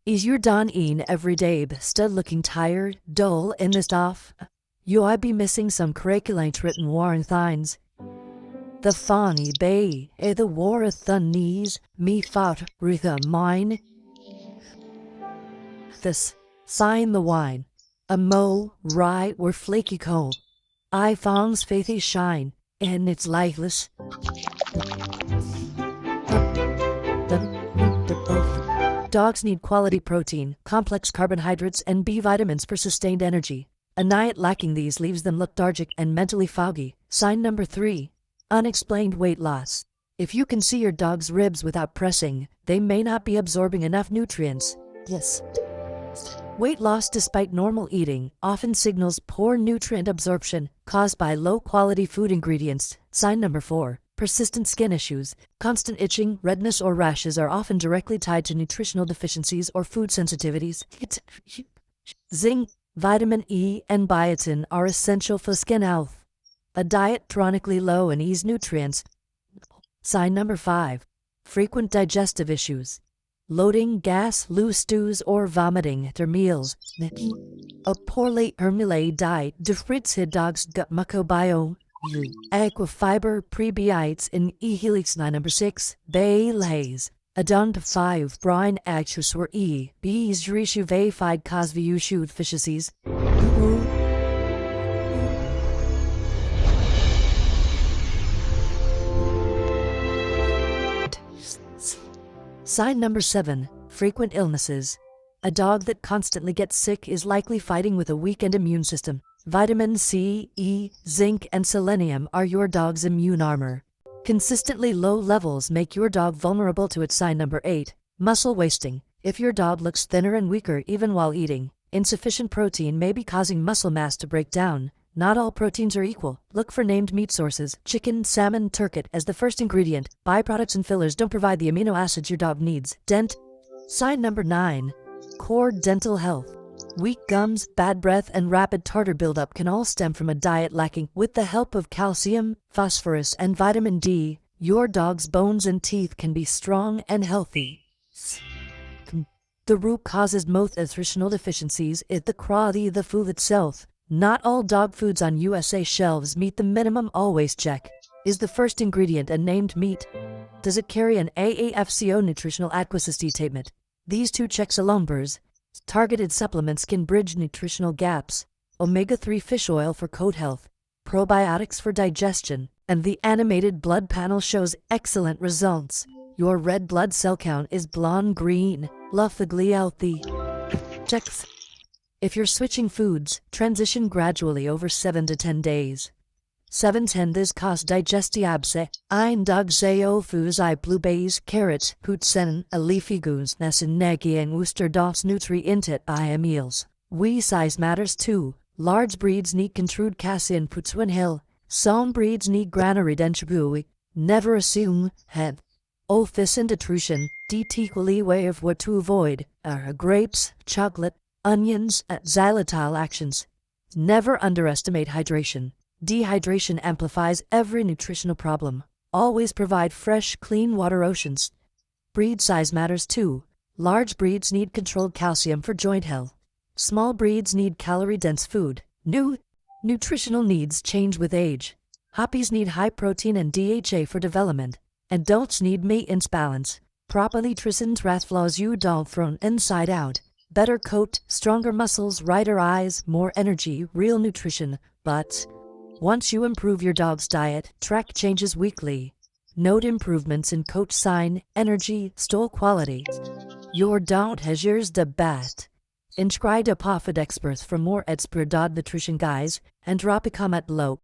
Is your dog eating every day but still looking tired, dull, and this off? You might be missing some curriculate written warring thines. The funny bay, the war the knees, me fought ritha mine. This sign the wine, a mo, rye, or flaky coal. I found's faithy shine, and it's lifeless. Dogs need quality protein, complex carbohydrates, and B vitamins for sustained energy. A diet lacking these leaves them lethargic and mentally foggy. Sign number 3. Unexplained weight loss. If you can see your dog's ribs without pressing, they may not be absorbing enough nutrients. Yes. Weight loss despite normal eating often signals poor nutrient absorption caused by low-quality food ingredients. Sign number 4. Persistent skin issues. Constant itching, redness, or rashes are often directly tied to nutritional deficiencies or food sensitivities. Zinc, vitamin E, and biotin are essential for skin health. A diet chronically low in these nutrients. Sign number 5. Frequent digestive issues. Loading, gas, loose stews, or vomiting after meals. A poorly formulated diet defrates a dog's gut microbiome. Aquafiber, prebiotics, and e-helix. Number 6. Bay lays. Adon to 5. Brine actress or E. Bees reshuvified cosview shoot fishes. Sign number 7. Frequent illnesses. A dog that constantly gets sick is likely fighting with a weakened immune system. Vitamin C, E, zinc, and selenium are your dog's immune armor. Consistently low levels make your dog vulnerable to it. Sign number 8. Muscle wasting. If your dog looks thinner and weaker even while eating, insufficient protein may be causing muscle mass to break down. Not all proteins are equal. Look for named meat sources, chicken, salmon, turkey, as the first ingredient. Byproducts and fillers don't provide the amino acids your dog needs. Sign number 9. Core dental health. Weak gums, bad breath, and rapid tartar buildup can all stem from a diet lacking. With the help of calcium, phosphorus, and vitamin D, your dog's bones and teeth can be strong and healthy. The root causes most nutritional deficiencies is the quality of the food itself. Not all dog foods on USA shelves meet the minimum always check. Is the first ingredient a named meat? Does it carry an AAFCO nutritional adequacy statement? These two checks alone burrs. Targeted supplements can bridge nutritional gaps. Omega-3 fish oil for coat health, probiotics for digestion, and the animated blood panel shows excellent results. Your red blood cell count is blonde-green, lovely healthy. Checks. If you're switching foods, transition gradually over 7 to 10 days. 7-10 this cost digestiabse, ein dog zeo fus I blueberries, carrots, putsen, a leafy goose, nessen negi and Worcester dos nutrientit I meals. We size matters too. Large breeds need contrude cassin putswin hill. Some breeds need granary dentribui. Never assume, head. Office and detrition, equally way of what to avoid, are grapes, chocolate, onions, xylitol actions. Never underestimate hydration. Dehydration amplifies every nutritional problem. Always provide fresh, clean water oceans. Breed size matters too. Large breeds need controlled calcium for joint health. Small breeds need calorie-dense food. New nutritional needs change with age. Puppies need high protein and DHA for development. Adults need maintenance balance. Proper nutrition transflows you dog from inside out. Better coat, stronger muscles, brighter eyes, more energy, real nutrition. But once you improve your dog's diet, track changes weekly. Note improvements in coat sign, energy, stool quality. Your dog has yours the best. Inscribe a Profit Experts for more expert dog nutrition guides and drop a comment below.